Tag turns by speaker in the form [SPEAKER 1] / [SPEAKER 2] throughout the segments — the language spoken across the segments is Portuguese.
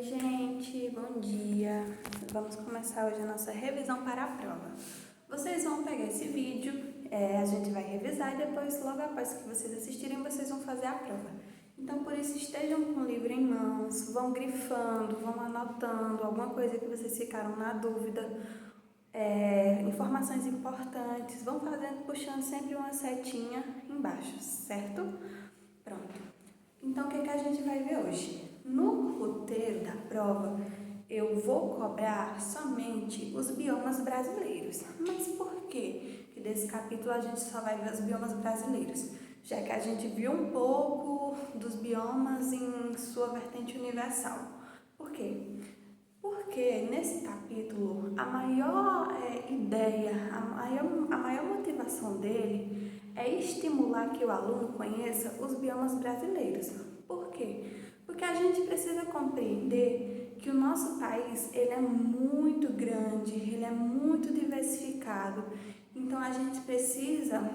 [SPEAKER 1] gente, bom dia. Vamos começar hoje a nossa revisão para a prova. Vocês vão pegar esse vídeo, a gente vai revisar e depois, logo após que vocês assistirem, vocês vão fazer a prova. Então, por isso, estejam com o livro em mãos, vão grifando, vão anotando alguma coisa que vocês ficaram na dúvida, informações importantes, vão fazendo, puxando sempre uma setinha embaixo, certo? Pronto. Então, o que a gente vai ver hoje? No roteiro da prova, eu vou cobrar somente os biomas brasileiros. Mas por quê? Que desse capítulo a gente só vai ver os biomas brasileiros, já que a gente viu um pouco dos biomas em sua vertente universal. Por quê? Porque nesse capítulo a maior ideia, a maior motivação dele é estimular que o aluno conheça os biomas brasileiros. Por quê? Porque a gente precisa compreender que o nosso país ele é muito grande, ele é muito diversificado. Então a gente precisa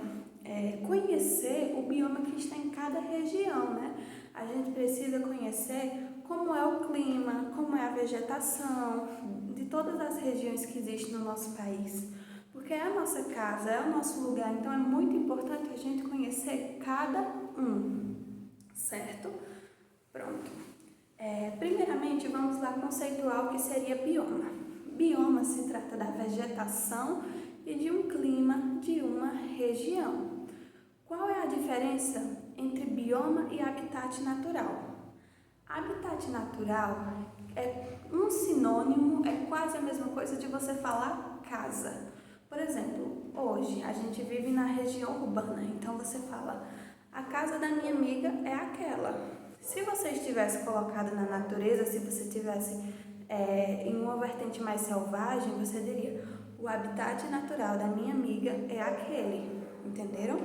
[SPEAKER 1] conhecer o bioma que está em cada região, né? A gente precisa conhecer como é o clima, como é a vegetação de todas as regiões que existem no nosso país. Porque é a nossa casa, é o nosso lugar, então é muito importante a gente conhecer cada um, certo? Pronto. Primeiramente, vamos lá conceituar o que seria bioma. Bioma se trata da vegetação e de um clima de uma região. Qual é a diferença entre bioma e habitat natural? Habitat natural é um sinônimo, é quase a mesma coisa de você falar casa. Por exemplo, hoje a gente vive na região urbana, então você fala, a casa da minha amiga é aquela. Se você estivesse colocado na natureza, se você estivesse em uma vertente mais selvagem, você diria, o habitat natural da minha amiga é aquele, entenderam?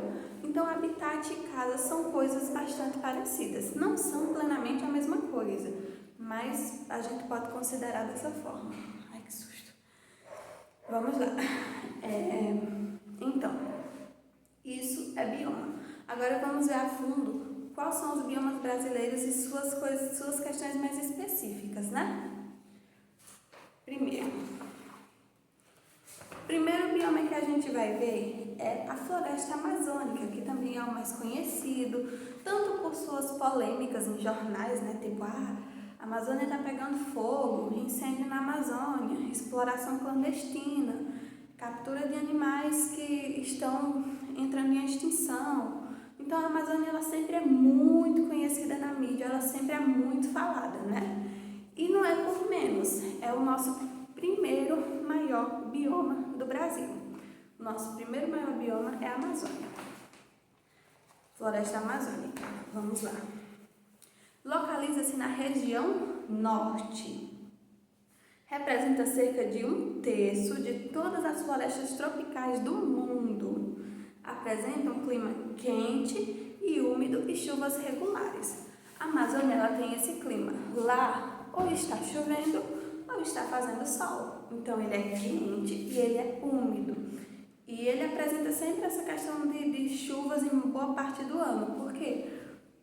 [SPEAKER 1] Então, habitat e casa são coisas bastante parecidas, não são plenamente a mesma coisa, mas a gente pode considerar dessa forma. Ai, que susto! Vamos lá. Então, isso é bioma. Agora vamos ver a fundo quais são os biomas brasileiros e suas questões mais específicas, né? Primeiro bioma que a gente vai ver é a floresta amazônica, que também é o mais conhecido, tanto por suas polêmicas em jornais, né? Tipo, a Amazônia está pegando fogo, incêndio na Amazônia, exploração clandestina, captura de animais que estão entrando em extinção. Então, a Amazônia ela sempre é muito conhecida na mídia, ela sempre é muito falada, né? E não é por menos, é o nosso primeiro maior bioma do Brasil. O nosso primeiro maior bioma é a Amazônia. Floresta amazônica. Vamos lá. Localiza-se na região norte. Representa cerca de 1/3 de todas as florestas tropicais do mundo. Apresenta um clima quente e úmido e chuvas regulares. A Amazônia ela tem esse clima. Lá ou está chovendo ou está fazendo sol. Então ele é quente e ele é úmido. E ele apresenta sempre essa questão de chuvas em boa parte do ano. Por quê?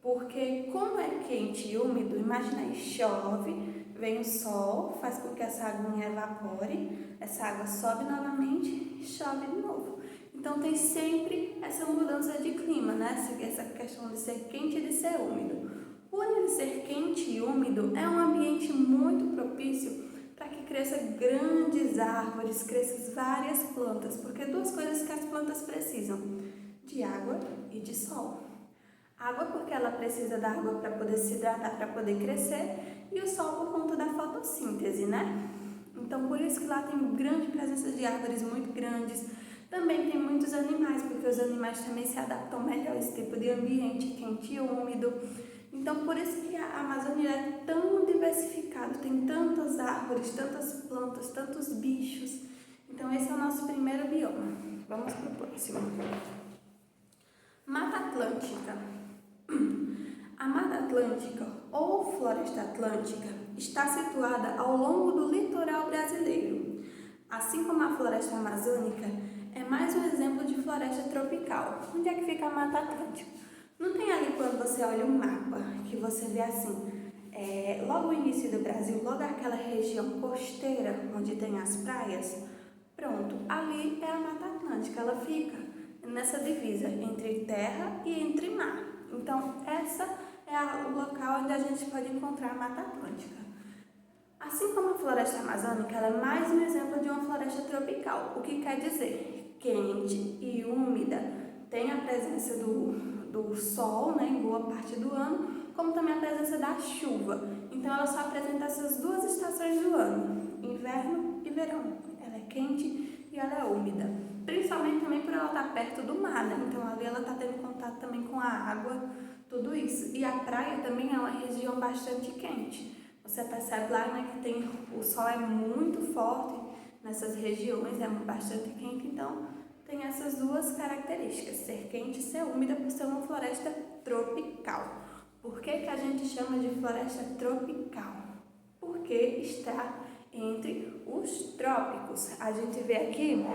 [SPEAKER 1] Porque como é quente e úmido, imagina aí, chove, vem o sol, faz com que essa aguinha evapore, essa água sobe novamente e chove de novo. Então tem sempre essa mudança de clima, né? Essa questão de ser quente e de ser úmido. Por ele ser quente e úmido, é um ambiente muito propício para que cresçam grandes árvores, cresçam várias plantas, porque duas coisas que as plantas precisam, de água e de sol. Água porque ela precisa da água para poder se hidratar, para poder crescer, e o sol por conta da fotossíntese, né? Então, por isso que lá tem grande presença de árvores muito grandes. Também tem muitos animais, porque os animais também se adaptam melhor a esse tipo de ambiente quente e úmido. Então, por isso que a Amazônia é tão diversificada, tem tantas árvores, tantas plantas, tantos bichos. Então, esse é o nosso primeiro bioma. Vamos para o próximo. Mata Atlântica. A Mata Atlântica, ou Floresta Atlântica, está situada ao longo do litoral brasileiro. Assim como a Floresta Amazônica, é mais um exemplo de floresta tropical. Onde é que fica a Mata Atlântica? Não tem ali quando você olha um mapa, que você vê assim, logo o início do Brasil, logo aquela região costeira onde tem as praias, pronto, ali é a Mata Atlântica, ela fica nessa divisa entre terra e entre mar. Então, essa é o local onde a gente pode encontrar a Mata Atlântica. Assim como a floresta amazônica, ela é mais um exemplo de uma floresta tropical, o que quer dizer quente e úmida, tem a presença do sol, né, em boa parte do ano, como também a presença da chuva. Então, ela só apresenta essas duas estações do ano, inverno e verão. Ela é quente e ela é úmida, principalmente também por ela estar perto do mar, né? Então, ali ela está tendo contato também com a água, tudo isso. E a praia também é uma região bastante quente. Você percebe lá, né, que o sol é muito forte nessas regiões, é bastante quente, então tem essas duas características, ser quente e ser úmida por ser uma floresta tropical. Por que a gente chama de floresta tropical? Porque está entre os trópicos. A gente vê aqui,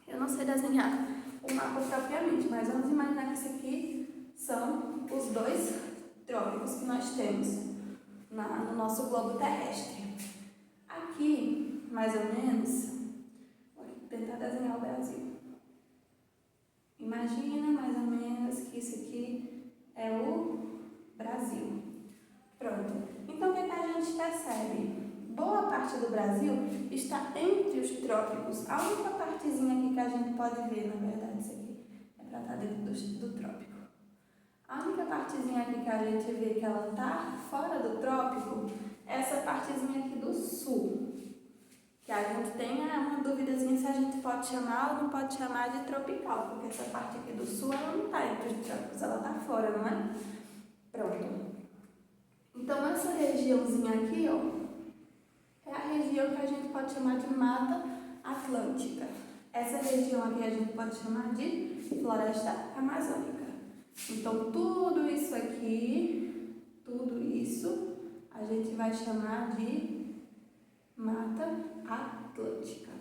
[SPEAKER 1] eu não sei desenhar o mapa propriamente, mas vamos imaginar que isso aqui são os dois trópicos que nós temos no nosso globo terrestre. Aqui, mais ou menos, vou tentar desenhar o Brasil. Imagina mais ou menos que isso aqui é o Brasil. Pronto. Então, o que a gente percebe? Boa parte do Brasil está entre os trópicos. A única partezinha aqui que a gente pode ver, na verdade, isso aqui é para estar dentro do trópico. A única partezinha aqui que a gente vê que ela está fora do trópico é essa partezinha aqui do sul. Que a gente tem uma duvidazinha se a gente pode chamar ou não pode chamar de tropical, porque essa parte aqui do sul ela não está entre os trópicos, ela está fora, não é? Pronto. Então, essa regiãozinha aqui, ó, é a região que a gente pode chamar de Mata Atlântica. Essa região aqui a gente pode chamar de Floresta Amazônica. Então, tudo isso aqui, tudo isso, a gente vai chamar de Mata Atlântica.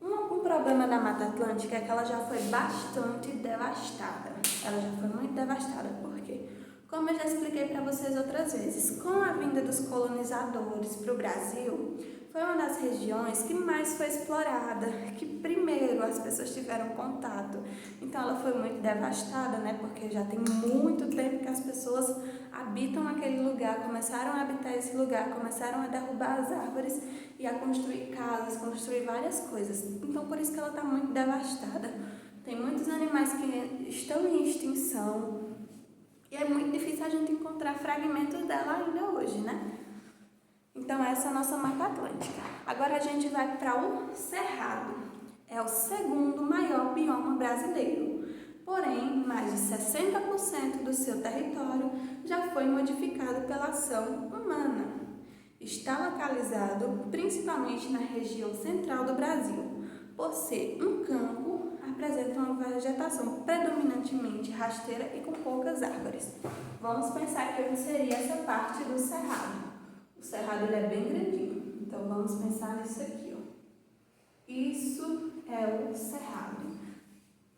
[SPEAKER 1] Um problema da Mata Atlântica é que ela já foi bastante devastada. Ela já foi muito devastada. Por quê? Como eu já expliquei para vocês outras vezes, com a vinda dos colonizadores para o Brasil, foi uma das regiões que mais foi explorada, que primeiro as pessoas tiveram contato. Então ela foi muito devastada, né? Porque já tem muito tempo que as pessoas habitam aquele lugar, começaram a habitar esse lugar, começaram a derrubar as árvores e a construir casas, construir várias coisas. Então por isso que ela está muito devastada. Tem muitos animais que estão em extinção. E é muito difícil a gente encontrar fragmentos dela ainda hoje, né? Então, essa é a nossa Mata Atlântica. Agora a gente vai para o Cerrado. É o segundo maior bioma brasileiro. Porém, mais de 60% do seu território já foi modificado pela ação humana. Está localizado principalmente na região central do Brasil. Por ser um campo, apresenta uma vegetação predominantemente rasteira e com poucas árvores. Vamos pensar que onde seria essa parte do Cerrado. O Cerrado ele é bem grandinho, então vamos pensar nisso aqui, ó. Isso é o Cerrado.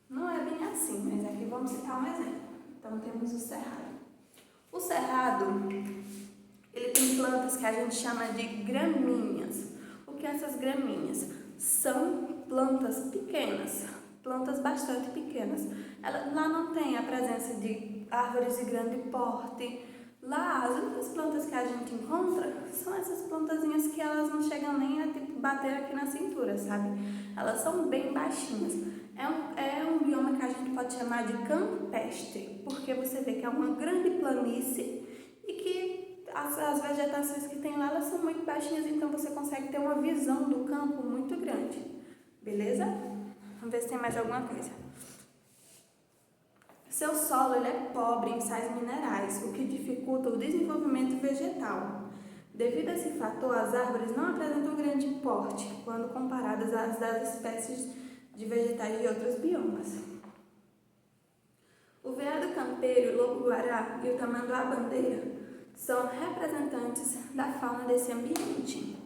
[SPEAKER 1] Não é bem assim, mas aqui vamos citar um exemplo. Então temos o Cerrado. O Cerrado, ele tem plantas que a gente chama de gramíneas. O que é essas gramíneas? São plantas pequenas, plantas bastante pequenas. Lá não tem a presença de árvores de grande porte. Lá, as únicas plantas que a gente encontra são essas plantazinhas que elas não chegam nem a bater aqui na cintura, sabe? Elas são bem baixinhas. É um bioma que a gente pode chamar de campestre, porque você vê que é uma grande planície e que as vegetações que tem lá, elas são muito baixinhas, então você consegue ter uma visão do campo muito grande. Beleza? Vamos ver se tem mais alguma coisa. Seu solo ele é pobre em sais minerais, o que dificulta o desenvolvimento vegetal. Devido a esse fator, as árvores não apresentam grande porte quando comparadas às das espécies de vegetais de outros biomas. O veado campeiro, o lobo-guará e o tamanduá-bandeira são representantes da fauna desse ambiente.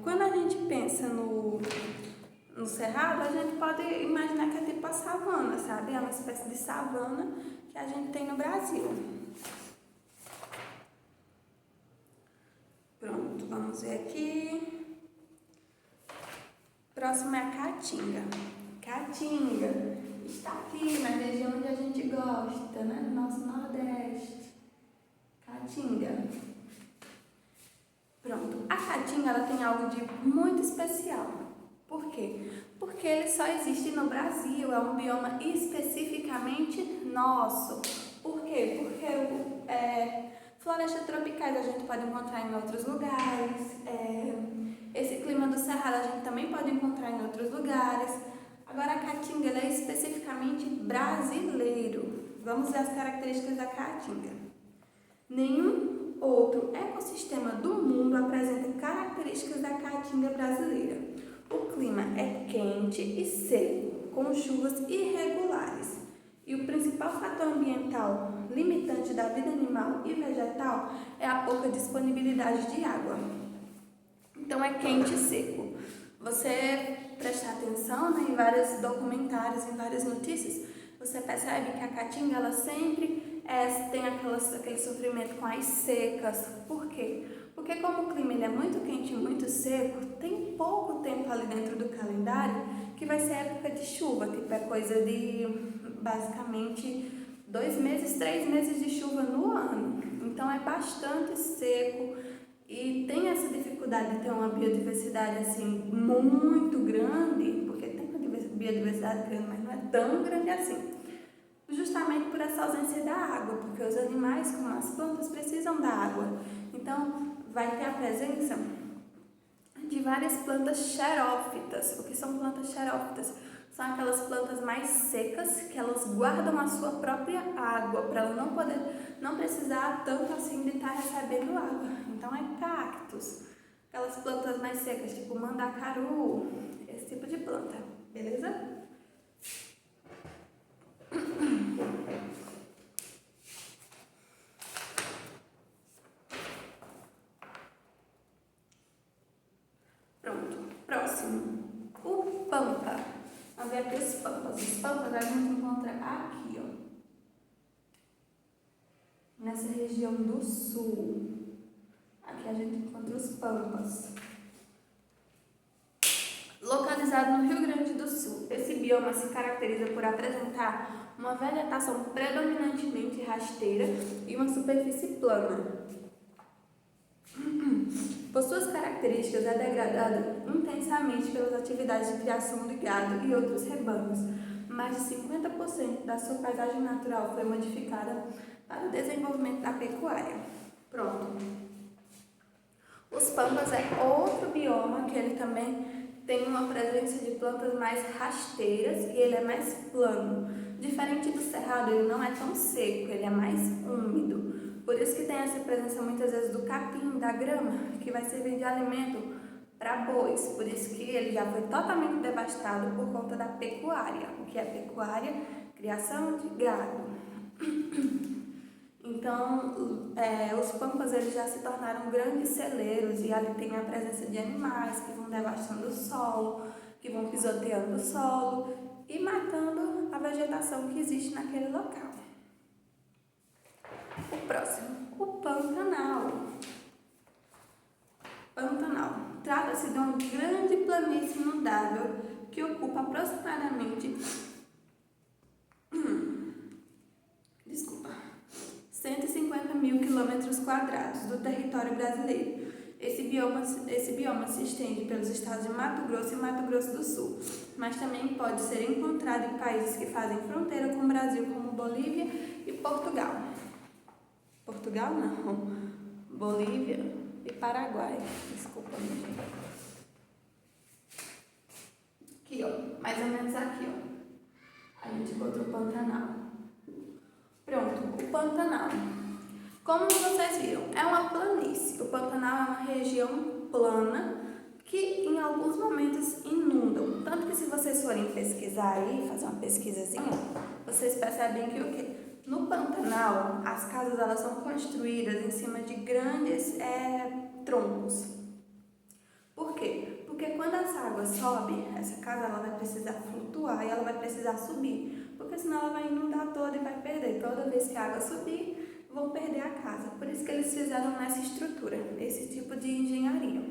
[SPEAKER 1] Quando a gente pensa no cerrado, a gente pode imaginar que é tipo a savana, sabe? É uma espécie de savana que a gente tem no Brasil. Pronto, vamos ver aqui. Próximo é a caatinga. Caatinga está aqui na região onde a gente gosta, né? No nosso Nordeste. Caatinga. Pronto, a caatinga ela tem algo de muito especial. Por quê? Porque ele só existe no Brasil, é um bioma especificamente nosso. Por quê? Porque florestas tropicais a gente pode encontrar em outros lugares, esse clima do Cerrado a gente também pode encontrar em outros lugares. Agora a caatinga ela é especificamente brasileiro. Vamos ver as características da caatinga. Nenhum outro ecossistema do mundo apresenta características da caatinga brasileira. O clima é quente e seco, com chuvas irregulares. E o principal fator ambiental limitante da vida animal e vegetal é a pouca disponibilidade de água. Então é quente e seco. Você prestar atenção, né, em vários documentários, em várias notícias, você percebe que a caatinga ela sempre tem aquele sofrimento com as secas. Por quê? Porque como o clima ele é muito quente e muito seco, tem pouco tempo ali dentro do calendário que vai ser época de chuva, tipo é coisa de basicamente 2 meses, 3 meses de chuva no ano. Então é bastante seco e tem essa dificuldade de ter uma biodiversidade assim muito grande, porque tem uma biodiversidade grande, mas não é tão grande assim. Justamente por essa ausência da água, porque os animais, como as plantas, precisam da água. Então, vai ter a presença de várias plantas xerófitas. O que são plantas xerófitas? São aquelas plantas mais secas que elas guardam a sua própria água para ela não precisar tanto assim de estar recebendo água. Então é cactos, aquelas plantas mais secas, tipo mandacaru, esse tipo de planta, beleza? Pronto, próximo, o pampa. Vamos ver aqui os pampas. Os pampas a gente encontra aqui, ó, nessa região do sul. Aqui a gente encontra os pampas. Localizado no Rio Grande do Sul, esse bioma se caracteriza por apresentar uma vegetação predominantemente rasteira e uma superfície plana. Por suas características, é degradada intensamente pelas atividades de criação de gado e outros rebanhos. Mais de 50% da sua paisagem natural foi modificada para o desenvolvimento da pecuária. Pronto. Os pampas é outro bioma que ele também tem uma presença de plantas mais rasteiras e ele é mais plano. Diferente do cerrado, ele não é tão seco, ele é mais úmido. Por isso que tem essa presença muitas vezes do capim, da grama, que vai servir de alimento para bois. Por isso que ele já foi totalmente devastado por conta da pecuária. O que é pecuária? Criação de gado. Então, os pampas eles já se tornaram grandes celeiros e ali tem a presença de animais que vão devastando o solo, que vão pisoteando o solo e matando a vegetação que existe naquele local. O próximo, o Pantanal. Pantanal. Trata-se de uma grande planície inundável que ocupa aproximadamente 150 mil quilômetros quadrados do território brasileiro. Esse bioma se estende pelos estados de Mato Grosso e Mato Grosso do Sul, mas também pode ser encontrado em países que fazem fronteira com o Brasil, como Bolívia e Portugal. Portugal não, Bolívia e Paraguai. Desculpa, minha gente. Aqui, ó, mais ou menos aqui, ó. A gente encontra o Pantanal. Pronto, o Pantanal. Como vocês viram, é uma planície. O Pantanal é uma região plana que em alguns momentos inundam. Tanto que se vocês forem pesquisar aí, fazer uma pesquisazinha, vocês percebem que o quê? No Pantanal, as casas elas são construídas em cima de grandes troncos. Por quê? Porque quando essa água sobe, essa casa ela vai precisar flutuar e ela vai precisar subir, porque senão ela vai inundar toda e vai perder. Toda vez que a água subir, vão perder a casa. Por isso que eles fizeram nessa estrutura, esse tipo de engenharia.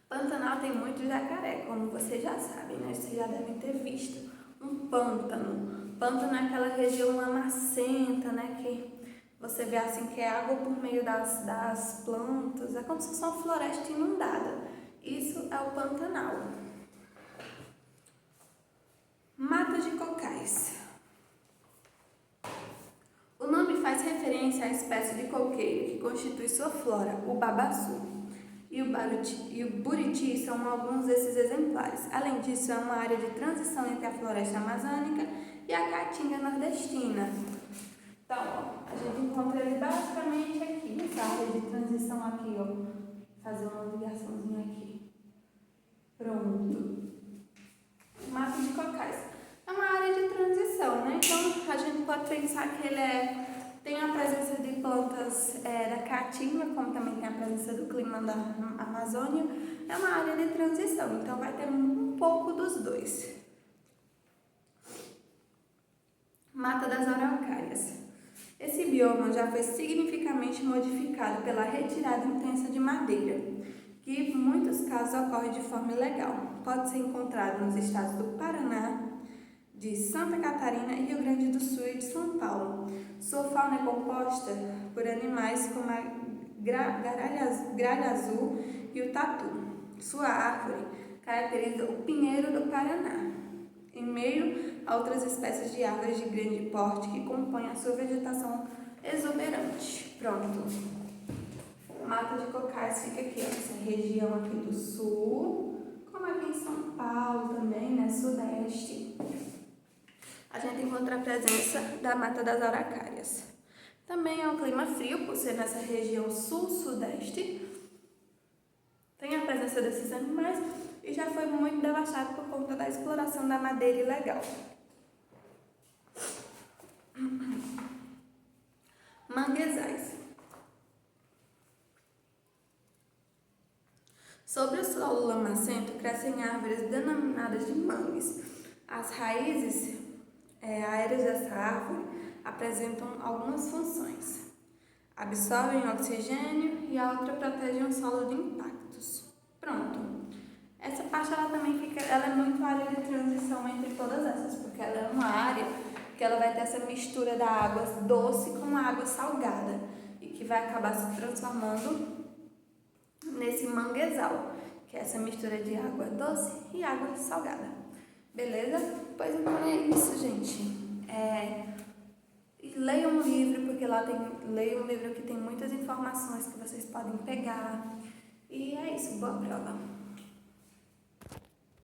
[SPEAKER 1] Pantanal tem muito jacaré, como vocês já sabem, né? Vocês já devem ter visto. Um pântano. Pântano é aquela região lamacenta, né? Que você vê assim que é água por meio das plantas. É como se fosse uma floresta inundada. Isso é o Pantanal. Mata de cocais. O nome faz referência à espécie de coqueiro que constitui sua flora, o babaçu. E o buriti são alguns desses exemplares. Além disso, é uma área de transição entre a floresta amazônica e a caatinga nordestina. Então, ó, a gente encontra ele basicamente aqui, nessa área de transição aqui, ó. Vou fazer uma ligaçãozinha aqui. Pronto. Mata de cocais. É uma área de transição, né? Então, a gente pode pensar que ele tem a presença de plantas da caatinga, como também tem a presença do clima da Amazônia. É uma área de transição, então vai ter um pouco dos dois. Mata das araucárias. Esse bioma já foi significativamente modificado pela retirada intensa de madeira, que em muitos casos ocorre de forma ilegal. Pode ser encontrado nos estados do Paraná, de Santa Catarina e Rio Grande do Sul e de São Paulo. Sua fauna é composta por animais como a gralha azul e o tatu. Sua árvore caracteriza o pinheiro do Paraná, em meio a outras espécies de árvores de grande porte que compõem a sua vegetação exuberante. Pronto. Mata de cocais fica aqui, ó, essa região aqui do sul, como aqui em São Paulo também, né, sudeste. A gente encontra a presença da mata das araucárias. Também é um clima frio, por ser nessa região sul-sudeste. Tem a presença desses animais e já foi muito devastado por conta da exploração da madeira ilegal. Manguezais. Sobre o solo lamacento crescem árvores denominadas de mangues. As raízes aéreas dessa árvore apresentam algumas funções. Absorvem oxigênio e a outra protege o solo de impactos. Pronto. Essa parte ela também ela é muito área de transição entre todas essas, porque ela é uma área que ela vai ter essa mistura da água doce com a água salgada e que vai acabar se transformando nesse manguezal, que é essa mistura de água doce e água salgada. Beleza? Pois então é isso, gente. Leiam um livro, porque leiam um livro que tem muitas informações que vocês podem pegar. E é isso, boa prova.